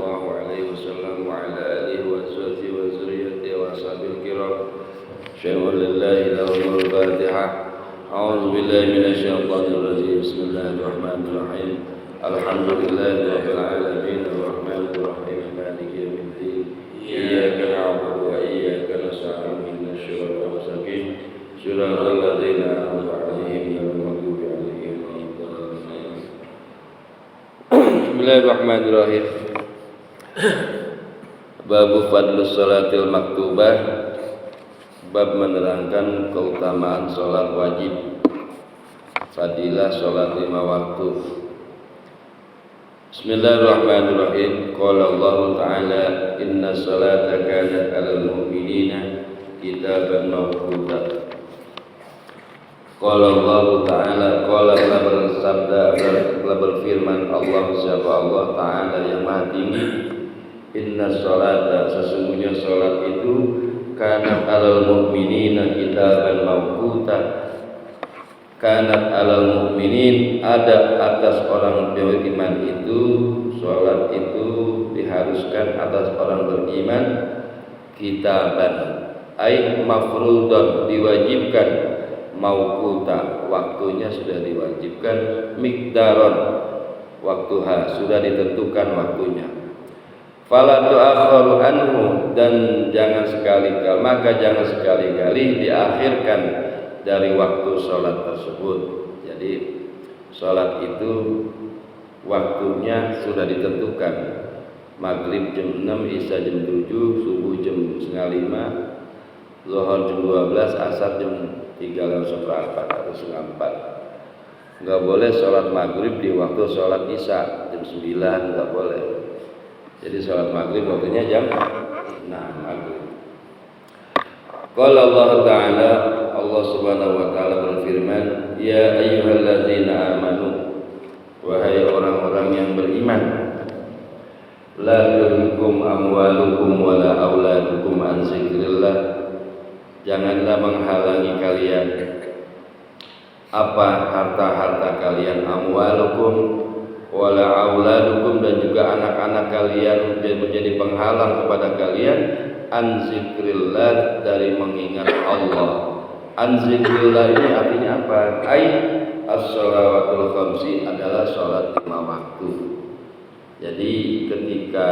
الله عليه وسلم وعلى آله وأزواجه وذريته وأصحابه الكرام. شيء لله لهم الفاتحة. أعوذ بالله من الشيطان الرجيم. بسم الله الرحمن الرحيم. الحمد لله رب العالمين الرحمن الرحيم مالك يوم الدين. إياك نعبد وإياك نستعين اهدنا الصراط المستقيم صراط الذين أنعمت عليهم غير المغضوب عليهم ولا الضالين. Bismillahirrahmanirrahim. Bab fadlus salatil maktubah, bab menerangkan keutamaan salat wajib, fadilah salat 5 waktu. Bismillahirrahmanirrahim. Qala Allah Ta'ala, inna salata kanat 'alal mu'minina kitaban mawquta. Qala Allah Ta'ala, qala telah berfirman Allah, siapa Allah Ta'ala yang Maha Tinggi, inna salata, sesungguhnya salat itu kanat 'alal mu'minina kitaban mawquta. Kanat 'alal mu'minin, ada atas orang beriman itu, salat itu diharuskan atas orang beriman, kitaban ay mafruḍan, diwajibkan, mawquta, waktunya sudah diwajibkan, miqdaron, waktuha, sudah ditentukan waktunya. Fala tu'akhkharu anhu, dan jangan sekali-kali diakhirkan dari waktu sholat tersebut. Jadi sholat itu waktunya sudah ditentukan. Maghrib jam 6, Isya jam 7, subuh jam 4:30, zuhur jam 12, asar jam 3:04 atau 4. Enggak boleh sholat maghrib di waktu sholat Isya jam 9, enggak boleh. Jadi sholat maghrib waktunya jam 6 maghrib. Qala Allah Ta'ala, Allah Subhanahu wa Ta'ala berfirman, ya ayyuhalladzina amanu, wahai orang-orang yang beriman, la tulhikum amwalukum wala auladukum an zikrillah, janganlah menghalangi kalian apa harta-harta kalian, amwalukum wala auladukum, dan juga anak-anak kalian menjadi penghalang kepada kalian, an zikrillah, dari mengingat Allah. An zikrillah ini artinya apa? Ai as-shalawatul khamsi, adalah salat 5 waktu. Jadi ketika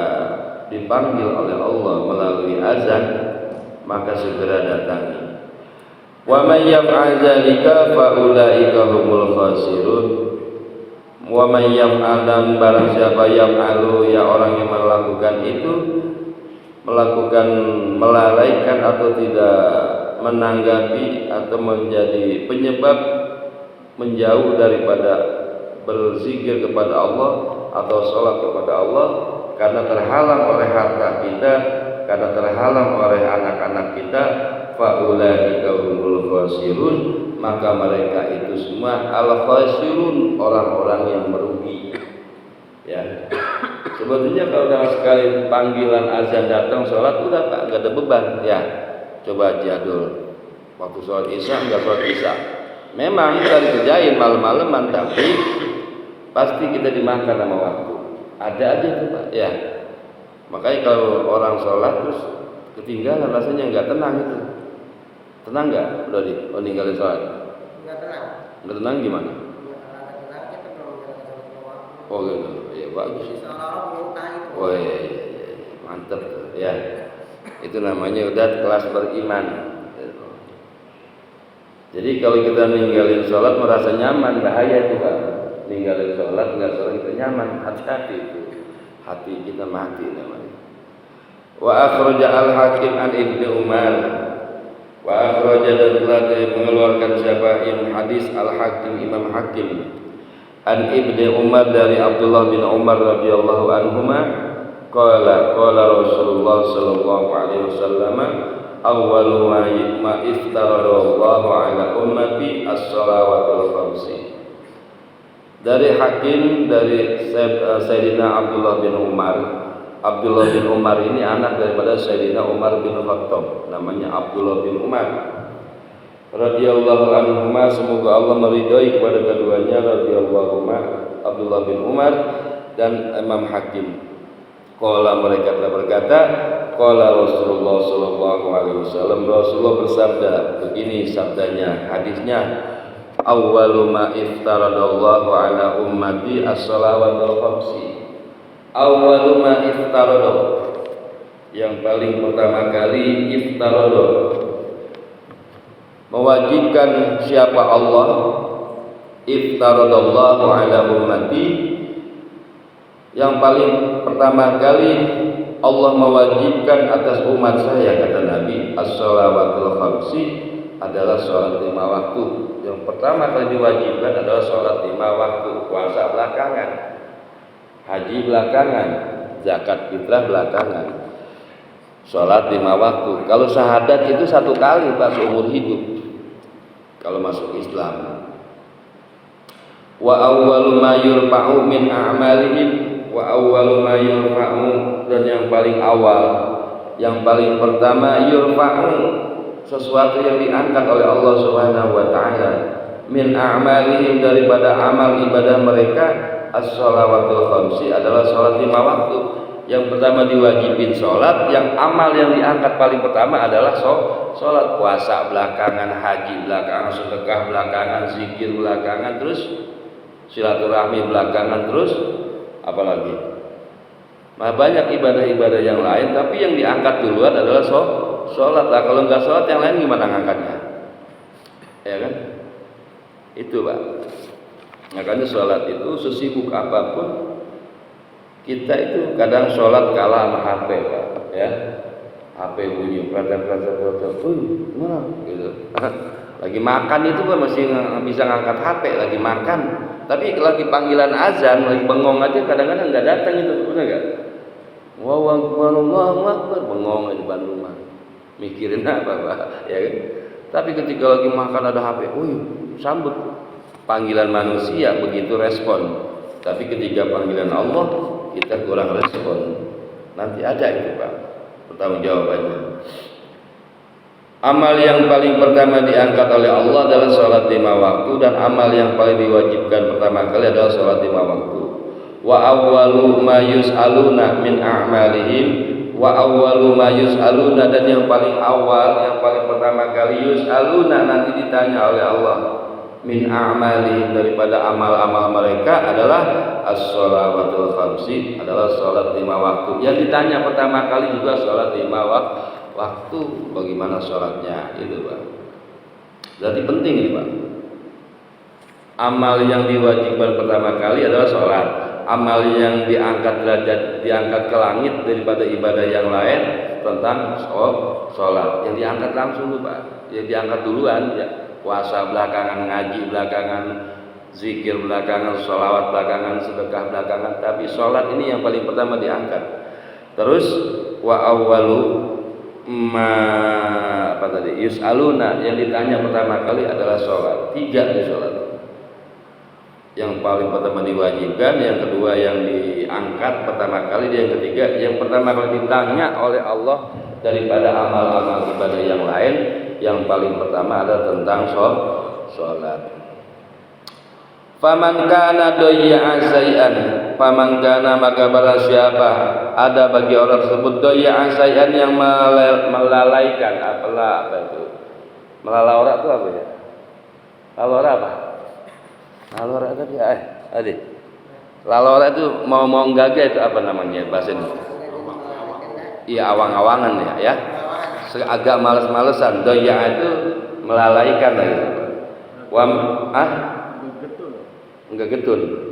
dipanggil oleh Allah melalui azan, maka segera datangi. Wa may yaf'al dzalika fa ulaika humul khasirun. Wa may yaf'al, dan barang siapa yaf'alu, ya orang yang melakukan itu, melakukan melalaikan atau tidak menanggapi atau menjadi penyebab menjauh daripada berzikir kepada Allah atau sholat kepada Allah, karena terhalang oleh harta kita, karena terhalang oleh anak-anak kita, faulaika humul khasirun, maka mereka itu semua al-khasirun, orang-orang yang merugi. Ya. Sebetulnya kalau dalam sekali panggilan azan datang sholat, udah Pak, nggak ada beban. Ya, coba jadul waktu sholat Isya, nggak sholat Isya. Memang kita dikerjain malam-malaman, tapi pasti kita dimakan sama waktu. Ada aja tuh Pak. Ya, makanya kalau orang sholat terus ketinggalan, rasanya nggak tenang itu. Tenang nggak? Udah ninggalin sholat? Nggak tenang. Nggak tenang gimana? Oh gitu, ya bagus. Oh iya, mantep ya. Itu namanya udah kelas beriman. Jadi kalau kita ninggalin sholat merasa nyaman, bahaya itu Pak. Ninggalin sholat nggak sholat kita nyaman, hati-hati itu. Hati kita mati namanya. Wa akhraja al-Hakim an Ibnu Umar. Wa akhraja, dan telah mengeluarkan siapa yang hadis al-Hakim, Imam Hakim, an Ibnu Umar, dari Abdullah bin Umar radhiyallahu anhuma, qala Rasulullah sallallahu alaihi wasallam, awwalu ma iftaradallahu ala ummati as-shalawatul khamsi. Dari Hakim, dari Sayyidina Abdullah bin Umar. Abdullah bin Umar ini anak daripada Sayyidina Umar bin Khattab, namanya Abdullah bin Umar radhiyallahu anhuma, semoga Allah meridhai kepada keduanya, radhiyallahu anhuma, Abdullah bin Umar dan Imam Hakim. Qala mereka telah berkata, qala Rasulullah sallallahu alaihi wasallam, Rasulullah bersabda, begini sabdanya, hadisnya, awwalu ma iftaradallahu ala ummati as-salawatul khamsi. Awwalu ma iftarada, yang paling pertama kali iftarada, mewajibkan siapa Allah, iftaradallahu ala ummati, yang paling pertama kali Allah mewajibkan atas umat saya, kata Nabi, as-salawatul khamsi, adalah sholat 5 waktu. Yang pertama kali diwajibkan adalah sholat 5 waktu. Puasa belakangan, haji belakangan, zakat fitrah belakangan, sholat 5 waktu. Kalau syahadat itu 1 kali pas umur hidup kalau masuk Islam. Wa awwalu ma yurfa'u min a'malihim, wa awwalu ma yurfa'u, dan yang paling awal, yang paling pertama, yurfa'u, sesuatu yang diangkat oleh Allah Subhanahu wa taala, min a'malihim, daripada amal ibadah mereka, as-shalawatul khamsi, adalah salat 5 waktu. Yang pertama diwajibin salat, yang amal yang diangkat paling pertama adalah salat. Puasa belakangan, haji belakangan, sedekah belakangan, zikir belakangan, terus silaturahmi belakangan, terus apalagi banyak ibadah-ibadah yang lain, tapi yang diangkat duluan adalah sholat. Lah kalau nggak sholat, yang lain gimana ngangkatnya? Ya kan? Itu Pak. Makanya sholat itu sesibuk apapun kita itu kadang sholat kalah sama HP Pak. Ya, HP bunyi, prata-prata, mana? Gitu. Lagi makan itu Pak masih bisa ngangkat HP, lagi makan. Tapi lagi panggilan azan, lagi bengong aja kadang-kadang nggak datang itu, benar nggak? Allahu Akbar, bengong di depan rumah, mikirin apa Pak? Ya kan? Tapi ketika lagi makan ada HP, sambut. Panggilan manusia begitu respon. Tapi ketika panggilan Allah kita kurang respon. Nanti ada itu Pak, pertanggungjawabannya. Amal yang paling pertama diangkat oleh Allah adalah sholat 5 waktu, dan amal yang paling diwajibkan pertama kali adalah sholat 5 waktu. Wa awwalu ma yus'aluna min a'malihim, wa awwalu ma yus'aluna, dan yang paling awal, yang paling pertama kali, yus'aluna, nanti ditanya oleh Allah, min a'malihim, daripada amal-amal mereka, adalah as-shalawatul khamsi, adalah sholat 5 waktu. Yang ditanya pertama kali juga sholat 5 waktu, bagaimana sholatnya itu Pak. Berarti penting ini Pak. Amal yang diwajibkan pertama kali adalah sholat. Amal yang diangkat derajat, diangkat ke langit daripada ibadah yang lain tentang sholat. Yang diangkat langsung Pak. Yang diangkat duluan ya, puasa belakangan, ngaji belakangan, zikir belakangan, sholawat belakangan, sedekah belakangan. Tapi sholat ini yang paling pertama diangkat. Terus wa awwalu yus'aluna, yang ditanya pertama kali adalah sholat. 3 di sholat. Yang paling pertama diwajibkan, yang kedua yang diangkat pertama kali, yang ketiga yang pertama kali ditanya oleh Allah daripada amal-amal ibadah yang lain, yang paling pertama adalah tentang sholat. Faman kana doyya'a syai'an, faman kana, maka barang siapa ada bagi orang tersebut, doyya'a syai'an, yang melalaikan apa itu? Melalaurat itu apa ya? Lalaurat apa? Lalaurat tadi adik. Lalaurat itu mau gagal itu apa namanya bahasa ini? Iya, awang-awangan ya. Agak males-malesan. Doyya'a itu melalaikan gitu. Enggak getun.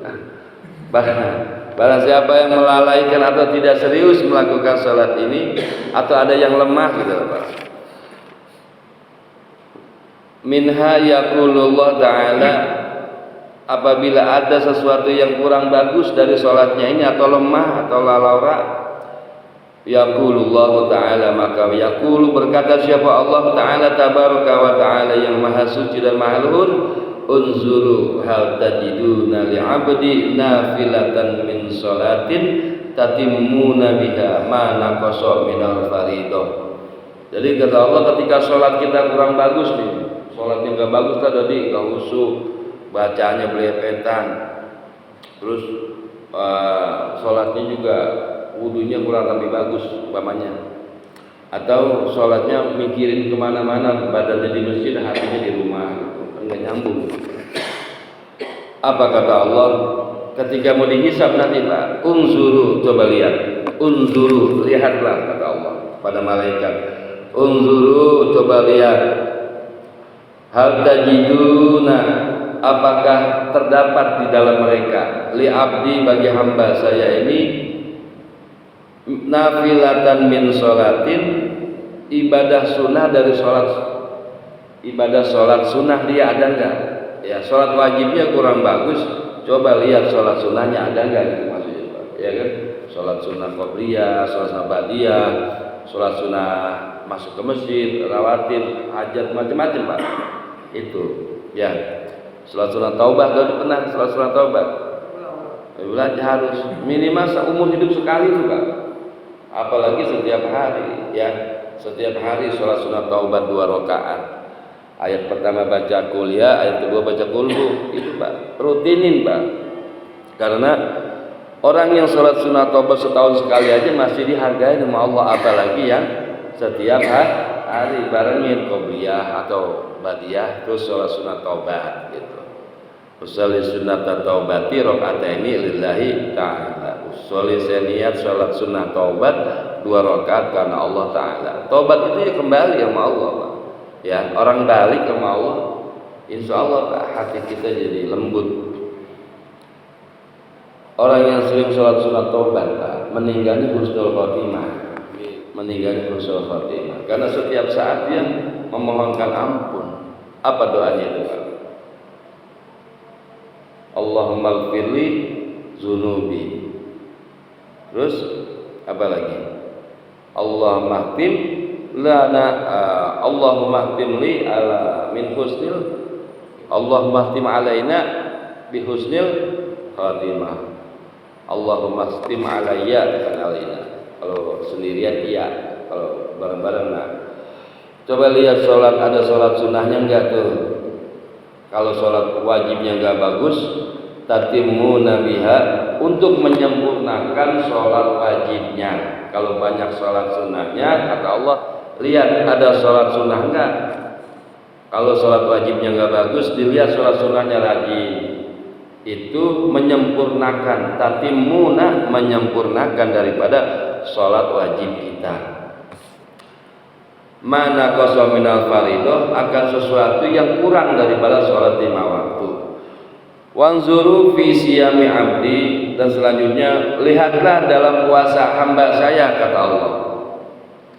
Barang siapa yang melalaikan atau tidak serius melakukan sholat ini, atau ada yang lemah gitu Pak. Minha yaqulullah ta'ala, apabila ada sesuatu yang kurang bagus dari sholatnya ini, atau lemah atau lalaura, yaqulullah ta'ala, maka yaqulu, berkata siapa Allah ta'ala, tabaraka wa ta'ala, yang maha suci dan maha luhur, unzuru hal tajiduna li'abdi nafilatan min sholatin tatimmuna biha ma naqasa minal faridah. Jadi kata Allah, ketika sholat kita kurang bagus nih, sholatnya nggak bagus tadi, nggak khusyuk, bacanya belepetan, terus sholatnya juga wudunya kurang lebih bagus umpamanya, atau sholatnya mikirin kemana-mana, badannya di masjid hatinya di rumah, enggak nyambung. Apa kata Allah ketika mau dihisab nanti Pak? Unzuru, coba lihat, unzuru, lihatlah kata Allah pada malaikat, unzuru, coba lihat, hal tajiduna, apakah terdapat di dalam mereka, li abdi, bagi hamba saya ini, nafilatan min sholatin, ibadah sunnah dari sholat, ibadah sholat sunnah dia ada enggak? Ya, sholat wajibnya kurang bagus, coba lihat sholat sunnahnya ada enggak, gitu maksudnya Pak. Ya kan, sholat sunnah qobliyah, sholat sunnah ba'diyah, sholat sunnah masuk ke masjid, rawatib, hajat, macam-macam Pak. Itu ya, sholat sunnah taubah, kalau pernah sholat sunnah taubah, berarti harus minimal seumur hidup sekali tuh Pak. Apalagi setiap hari, ya, setiap hari sholat sunnah taubat 2 rakaat. Ayat pertama baca kuliah, ayat kedua baca kulhu, itu Pak, rutinin Pak. Karena orang yang sholat sunnah taubat setahun sekali aja masih dihargai sama Allah, apalagi yang setiap hari barengin qobliyah atau ba'diyah terus sholat sunnah taubat gitu. Usolli sunnat taubati rakaataini lillahi ta'ala. Usolli niat sholat sunnah taubat 2 rakaat karena Allah Ta'ala. Taubat itu ya kembali sama Allah Pak. Ya, orang balik sama Allah, insya Allah Pak, hati kita jadi lembut. Orang yang sering sholat sunnah taubat Pak, meninggalnya husnul khotimah, meninggalnya husnul khotimah. Karena setiap saat dia memohonkan ampun. Apa doanya itu Pak? Allahumma ighfirli zunubi. Terus apa lagi? Allahumma khtim lana, Allahumma khtim li ala min husnil, Allahumma khtim alaina bi husnil khatimah. Allahumma khtim alayya alaina. Kalau sendirian iya, kalau bareng-bareng nah. Coba lihat sholat, ada sholat sunnahnya enggak tuh? Kalau sholat wajibnya enggak bagus, tatimmu nabiha, untuk menyempurnakan sholat wajibnya. Kalau banyak sholat sunnahnya, kata Allah, lihat ada sholat sunnah enggak. Kalau sholat wajibnya enggak bagus, dilihat sholat sunnahnya lagi. Itu menyempurnakan, tatimmuna, menyempurnakan daripada sholat wajib kita. Mana qasa minal faridah, akan sesuatu yang kurang daripada sholat 5 waktu. Wanzuru fi siyami abdi, dan selanjutnya lihatlah dalam puasa hamba saya, kata Allah.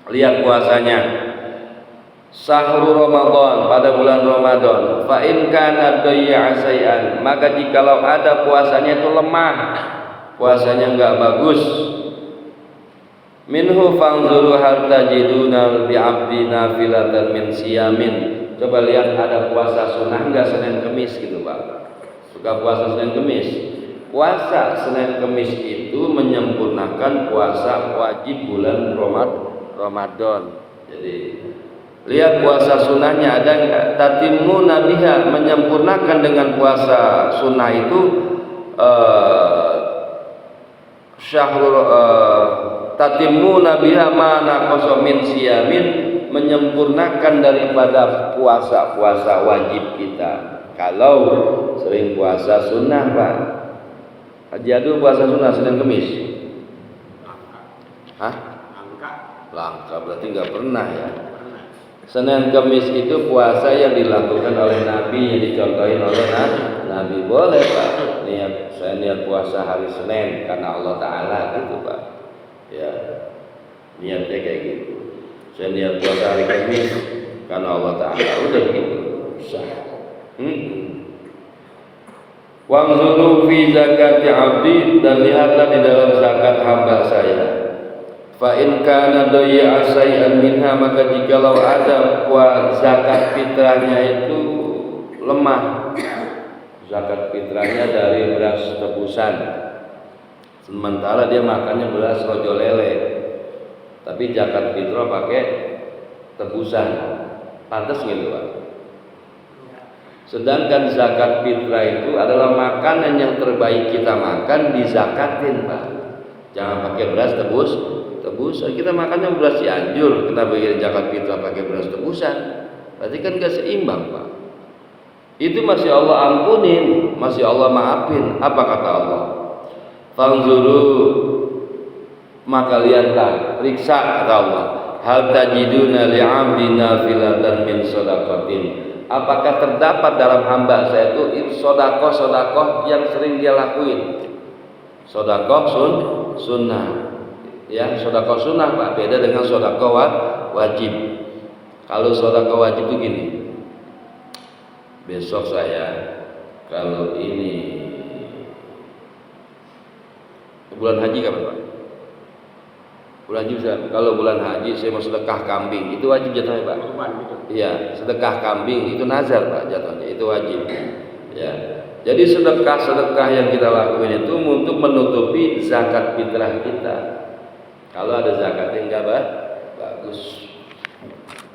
Lihat puasanya. Sahru Ramadan, pada bulan Ramadan. Fa in kana dayya asai'an, maka jikalau ada puasanya itu lemah, puasanya enggak bagus, minhu fanzuru hal tajiduna bi abdi nafilatan min siyamin. Coba lihat ada puasa sunnah enggak Senin Kemis gitu Pak. Suka puasa Senin Kemis. Puasa Senin Kemis itu menyempurnakan puasa wajib bulan Ramadan. Jadi lihat puasa sunnahnya ada enggak? Tatimmu nabiha, menyempurnakan dengan puasa sunnah itu syahrul tatimmu nabiha mana qasa min siyamin, menyempurnakan daripada puasa-puasa wajib kita. Kalau sering puasa sunnah Pak. Haji Adu puasa sunnah Senin Kemis. Hah? Langka berarti nggak pernah ya. Senin Kemis itu puasa yang dilakukan oleh Nabi, yang dicontohin oleh Nabi. Boleh Pak, saya niat puasa hari Senin karena Allah Ta'ala gitu Pak. Ya, niatnya kayak gitu. Saya niat puasa hari Kamis karena Allah Ta'ala, udah begitu sah. Wanzuru fi zakati abdi, dan lihatlah di dalam zakat hamba saya. Fa in kana dayya asai'an minha, maka jikalau ada zakat fitrahnya itu lemah, zakat fitrahnya dari beras tebusan, sementara dia makannya beras rojo lele, tapi zakat fitrah pakai tebusan, pantas gitu Pak. Sedangkan zakat fitrah itu adalah makanan yang terbaik kita makan, dizakatin Pak. Jangan pakai beras tebusan. Kita makannya beras Cianjur, kita bagi zakat fitrah pakai beras tebusan. Berarti kan gak seimbang, Pak. Itu masih Allah ampunin, masih Allah maafin. Apa kata Allah? Fanzuru, maka lihatlah, periksa kata Allah. Hal tajiduna li'abdina filatan min shadaqatin. Apakah terdapat dalam hamba saya itu sodakoh yang sering dia lakuin? Sodakoh sunnah, ya sodakoh sunnah Pak, beda dengan sodakoh wajib. Kalau sodakoh wajib itu gini, besok saya kalau ini bulan haji kapan Pak? Bulan haji kalau bulan haji saya mau sedekah kambing, itu wajib jatuhnya Pak? Iya, sedekah kambing itu nazar Pak jatuhnya, itu wajib. Ya, jadi sedekah yang kita lakuin itu untuk menutupi zakat fitrah kita. Kalau ada zakatnya enggak bagus.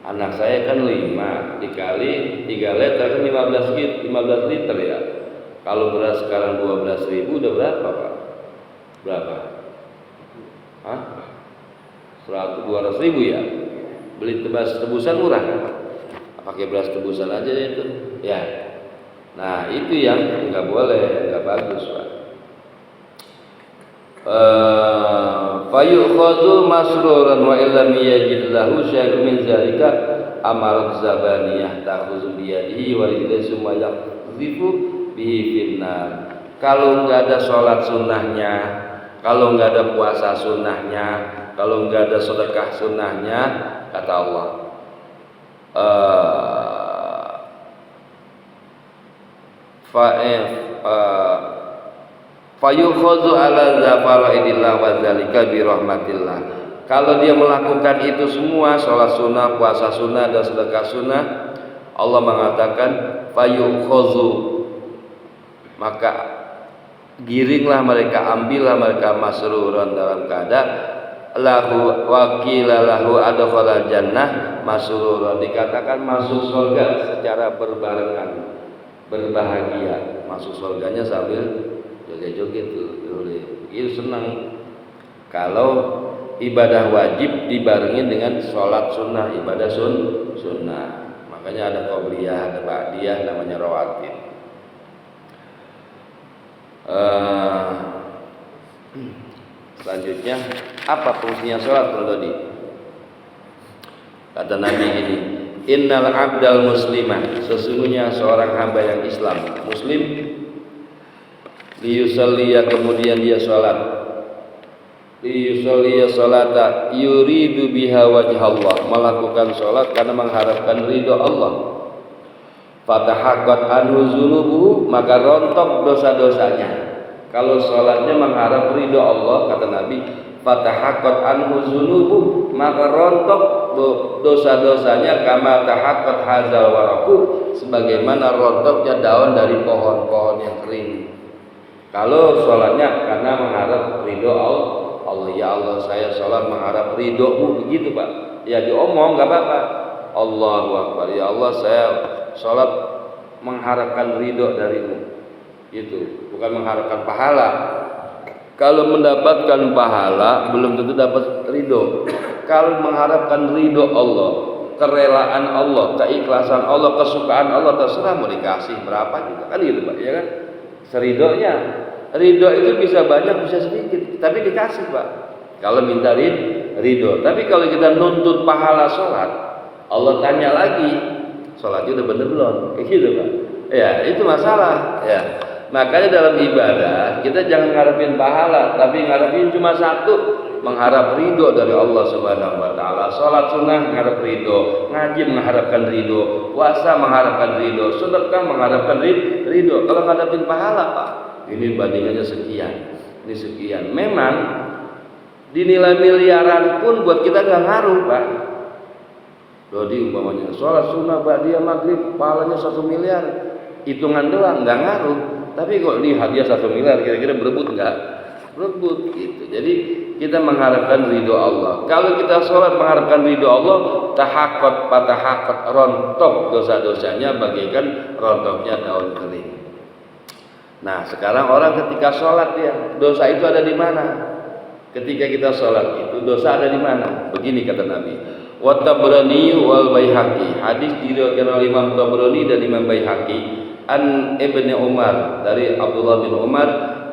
Anak saya kan 5 dikali 3 liter kan 15 liter ya. Kalau beras sekarang 12.000 udah berapa Pak? Berapa? Hah? 200.000 ya. Beli beras tebusan murah kan? Pakai beras tebusan aja itu. Ya. Nah, itu yang enggak boleh, enggak bagus, Pak. Fayukhadhu masruran wa illam yajid lahu syai'un min zalika amarat zabaniyah ta'khudhu bi yadihi wa rijlihi summa yaqdhifu bihi finnar. Kalau enggak ada sholat sunnahnya, kalau enggak ada puasa sunnahnya, kalau enggak ada sedekah sunnahnya, kata Allah, fayukhadhu ala zafaraidillah wa zalika bi rahmatillah. Kalau dia melakukan itu semua, sholat sunnah, puasa sunnah, dan sedekah sunnah, Allah mengatakan fayukhadhu, maka giringlah mereka, ambillah mereka masruran dalam keadaan lahu wakila lahu adkhala jannah masruran, dikatakan masuk surga secara berbarengan, berbahagia. Masuk surganya sambil joget-joget tuh, itu senang. Kalau ibadah wajib dibarengi dengan sholat sunnah, ibadah sunnah, makanya ada qobliyah, ada ba'diyah, namanya rawatib. Selanjutnya, apa fungsinya sholat Dodi? Kata Nabi ini, innal abdal muslimah, sesungguhnya seorang hamba yang Islam, muslim, liyusalliya, kemudian dia sholat, liyusalliya sholata yuridu biha wajhallah, melakukan sholat karena mengharapkan ridho Allah. Fatahaqqat anhu dzunubuhu, maka rontok dosa-dosanya. Kalau sholatnya mengharap ridho Allah, kata Nabi, fatahaqqat anhu dzunubuhu, maka rontok dosa-dosanya, kama tahaqqat hadzal waraku, sebagaimana rontoknya daun dari pohon-pohon yang kering. Kalau sholatnya karena mengharap ridho Allah, ya Allah saya sholat mengharap ridho-Mu, begitu Pak. Ya diomong nggak apa-apa. Allahu Akbar, ya Allah saya sholat mengharapkan ridho dari-Mu. Itu bukan mengharapkan pahala. Kalau mendapatkan pahala belum tentu dapat ridho. Kalau mengharapkan ridho Allah, kerelaan Allah, keikhlasan Allah, kesukaan Allah, terserah mau dikasih berapa juga kan, gitu Pak, ya kan? Seridonya, ridho itu bisa banyak bisa sedikit, tapi dikasih Pak. Kalau minta ridho. Tapi kalau kita nuntut pahala sholat, Allah tanya lagi, sholatnya udah bener belum? Kayak gitu Pak. Ya itu masalah. Ya. Makanya dalam ibadah kita jangan ngarepin pahala, tapi ngarepin cuma satu, mengharap ridho dari Allah Subhanahu wa taala. Salat sunnah mengharap ridho, ngaji mengharapkan ridho, puasa mengharapkan ridho, sedekah mengharapkan ridho. Kalau ngarepin pahala Pak, ini bandingannya sekian, ini sekian. Memang dinilai miliaran pun buat kita nggak ngaruh Pak. Jadi umpamanya sholat sunnah ba'diyah maghrib pahalanya 1 miliar, hitungan doang nggak ngaruh. Tapi kok ini hadiah 1 miliar, kira-kira berebut nggak? Berebut gitu. Jadi kita mengharapkan ridho Allah. Kalau kita sholat mengharapkan ridho Allah, patahakot rontok dosa-dosanya bagaikan rontoknya daun kering. Nah sekarang orang ketika sholat ya, dosa itu ada di mana? ketika kita sholat itu dosa ada di mana? Begini kata Nabi. Wa Tabrani wal Baihaqi, hadis diriwayatkan oleh Imam Tabrani dan Imam Baihaqi an Ibnu Umar, dari Abdullah bin Umar,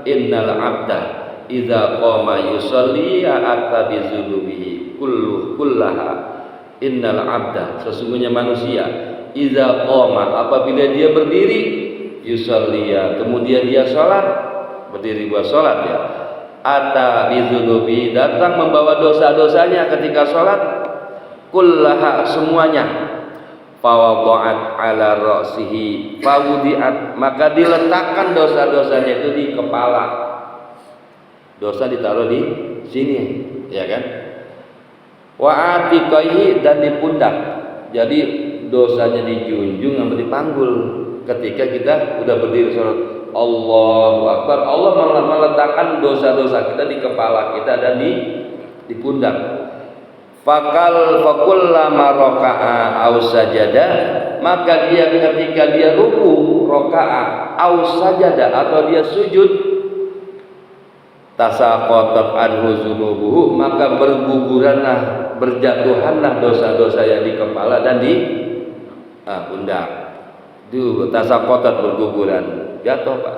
innal abda idza qama yusalli ata bi dzunubihi kullaha. Innal abda, sesungguhnya manusia, idza qama, apabila dia berdiri, yusalli, kemudian dia salat, berdiri buat salat ya, ata bi dzunubi, datang membawa dosa-dosanya ketika salat, kullaha, semuanya, fawada'at ala ra'sihi fawudi'at, maka diletakkan dosa-dosanya itu di kepala, dosa ditaruh di sini ya kan, wa atiqaihi, dan di pundak, jadi dosanya dijunjung sama dipanggul ketika kita udah berdiri salat. Allahu Akbar, Allah meletakkan dosa-dosa kita di kepala kita dan di pundak. Fakullama raka'a aw sajada, maka dia ketika dia ruku, raka'a aw sajada, atau dia sujud, tasaqatat anhu dzunubuhu, maka berguguranlah, berjatuhanlah dosa-dosa yang di kepala dan di pundak. Tasaqatat, berguguran, jatuh Pak.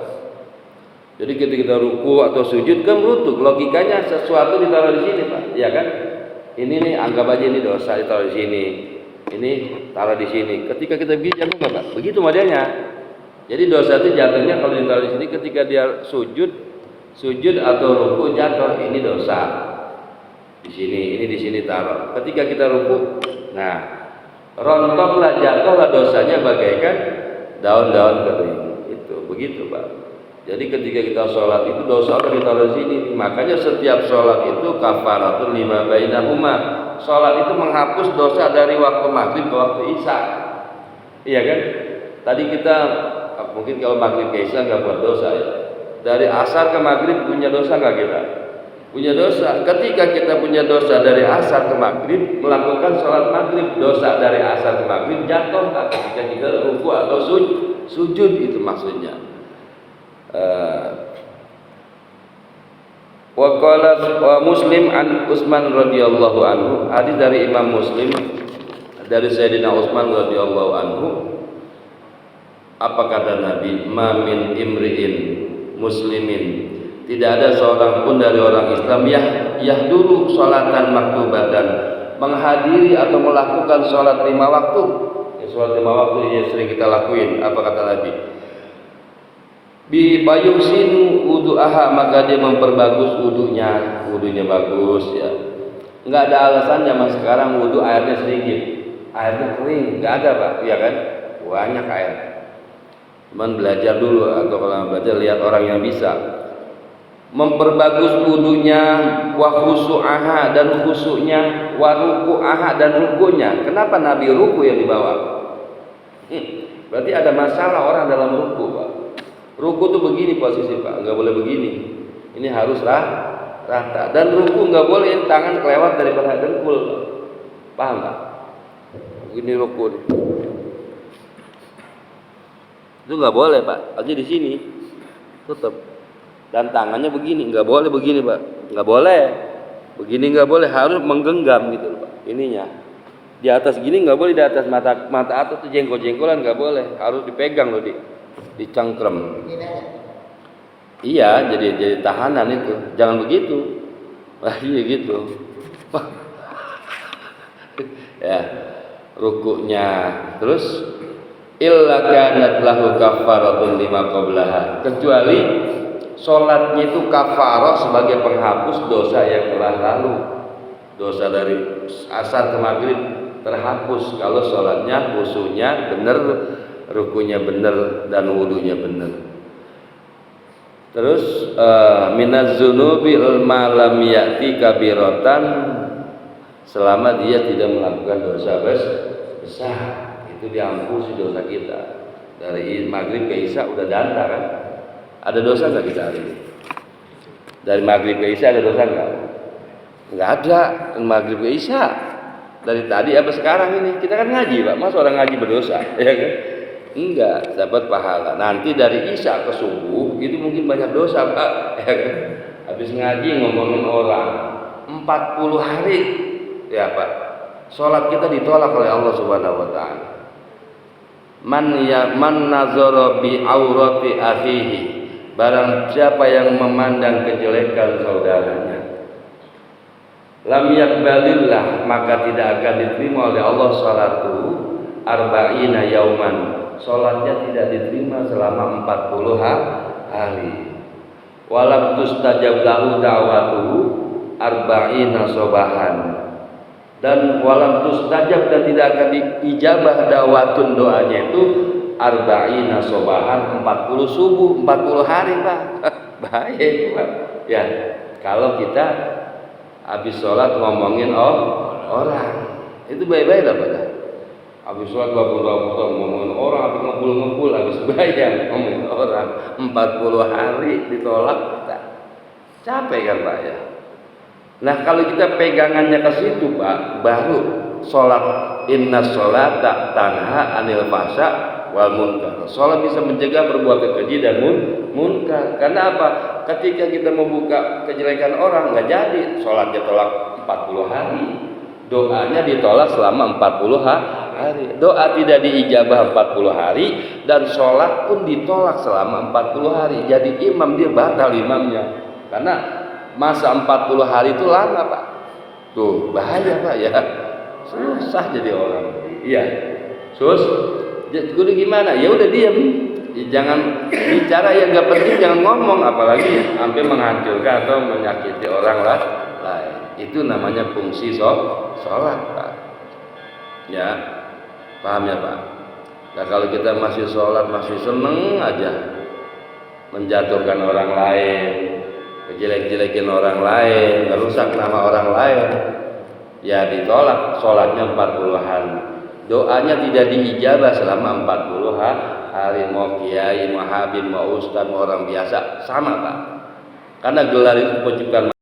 Jadi ketika kita ruku atau sujud kan merutuk, logikanya sesuatu ditaruh di sini Pak, ya kan? Ini nih, anggap aja ini dosa ditaruh di sini, ini taruh di sini. Ketika kita begini jatuh nggak Pak? Begitu modelnya. Jadi dosa itu jatuhnya kalau ditaruh di sini ketika dia sujud atau ruku, jatuh, ini dosa. Di sini taruh. Ketika kita ruku, nah, rontoklah, jatuhlah dosanya bagaikan daun-daun kering. Itu begitu Pak. Jadi ketika kita sholat itu dosa udah ditaruh di sini. Makanya setiap sholat itu kafaratul lima bainahuma. Sholat itu menghapus dosa dari waktu maghrib ke waktu isya. Iya kan? Tadi kita mungkin kalau maghrib ke isya nggak buat dosa ya. Dari asar ke maghrib punya dosa nggak kita? Punya dosa. Ketika kita punya dosa dari asar ke maghrib, melakukan sholat maghrib, dosa dari asar ke maghrib jatuh ketika kita ruku atau sujud, itu maksudnya. Wa qala Muslim an Utsman radhiyallahu anhu, hadis dari Imam Muslim dari Sayyidina Utsman radhiyallahu anhu, apa kata Nabi, ma min imri'in muslimin, tidak ada seorang pun dari orang Islam yahduru sholatan maktubatan, menghadiri atau melakukan sholat 5 waktu. Sholat 5 waktu yang sering kita lakuin, apa kata Nabi, bi bayusinu wudu'aha, maka dia memperbagus wudunya bagus ya. Enggak ada alasan zaman sekarang wudu airnya sedikit, airnya kering, enggak ada Pak, ya kan? Banyak air. Cuman belajar dulu, atau kalau belajar lihat orang yang bisa memperbagus wudunya, wa khusu'aha, dan khusyuknya, wa ruku'aha, dan rukunya. Kenapa Nabi ruku yang dibawa? Berarti ada masalah orang dalam ruku Pak. Ruku tuh begini posisi Pak, nggak boleh begini. Ini harus rata. Dan ruku nggak boleh tangan kelewat daripada dengkul. Paham nggak? Begini ruku. Itu nggak boleh Pak. Aja di sini, tutup. Dan tangannya begini, nggak boleh begini Pak. Nggak boleh. Begini nggak boleh, harus menggenggam gitu Pak. Ininya. Di atas gini nggak boleh, di atas mata atas tuh jengkol-jengkolan nggak boleh. Harus dipegang loh dicangkrem. Iya, jadi tahanan itu. Jangan begitu. Iya gitu. Ya, rukuknya. Terus illa kanat lahu kafaratun lima qablaha. Kecuali salatnya itu kafarah sebagai penghapus dosa yang telah lalu. Dosa dari asar ke maghrib terhapus kalau salatnya khusyuknya benar, rukunya benar, dan wudunya benar. Terus minaz dzunubi ma lam ya'ti kabiratan, selama dia tidak melakukan dosa besar, itu diampuni dosa kita. Dari maghrib ke isya udah danta kan? Ada dosa nggak kita hari ini? Dari maghrib ke isya ada dosa nggak? Nggak ada. Dari maghrib ke isya, dari tadi apa sekarang ini kita kan ngaji Pak, masa orang ngaji berdosa, ya kan? Enggak, dapat pahala. Nanti dari isya ke subuh itu mungkin banyak dosa Pak, ya kan? habis ngaji ngomongin orang 40 hari ya Pak, sholat kita ditolak oleh Allah Subhanahu wa taala. Man nazara bi aurati akhihi, barang siapa yang memandang kejelekan saudaranya, lam yakbalillah, maka tidak akan diterima oleh Allah salatu arba'ina yauman, salatnya tidak diterima selama 40 hari. Walam tustajab lahu da'watuhu arba'ina sobahan, dan walam tustajab, dan tidak akan diijabah da'watun, doanya itu arba'ina sobahan, 40 subuh, 40 hari Pak. Baik Pak ya, kalau kita habis sholat ngomongin orang, itu baik-baik lah Pak. Habis sholat ngomongin orang, habis ngepul, habis bayar ngomongin orang 40 hari ditolak, kita capek kan Pak ya. Nah kalau kita pegangannya ke situ Pak, baru sholat, inna sholata tanha anil fahsya wal munkar. Sholat bisa mencegah perbuatan keji dan munkar. Karena apa? Ketika kita membuka kejelekan orang, nggak jadi, sholatnya tolak 40 hari, doanya ditolak selama 40 hari, doa tidak diijabah 40 hari, dan sholat pun ditolak selama 40 hari. Jadi imam dia batal imamnya, karena masa 40 hari itu lama Pak. Tuh bahaya Pak ya, susah jadi orang. Iya, kudu gimana? Ya udah diam, jangan bicara yang nggak penting, jangan ngomong, apalagi sampai menghancurkan atau menyakiti orang lain. Itu namanya fungsi sholat Pak. Ya, paham ya Pak? Nah kalau kita masih sholat masih seneng aja menjatuhkan orang lain, ngejelek-jelekin orang lain, merusak nama orang lain, ya ditolak sholatnya 40 hari. Doanya tidak diijabah selama 40 hari. Mau kiai, mau habib, mau ustaz, mau orang biasa sama Pak. Karena gelar itu penciptaan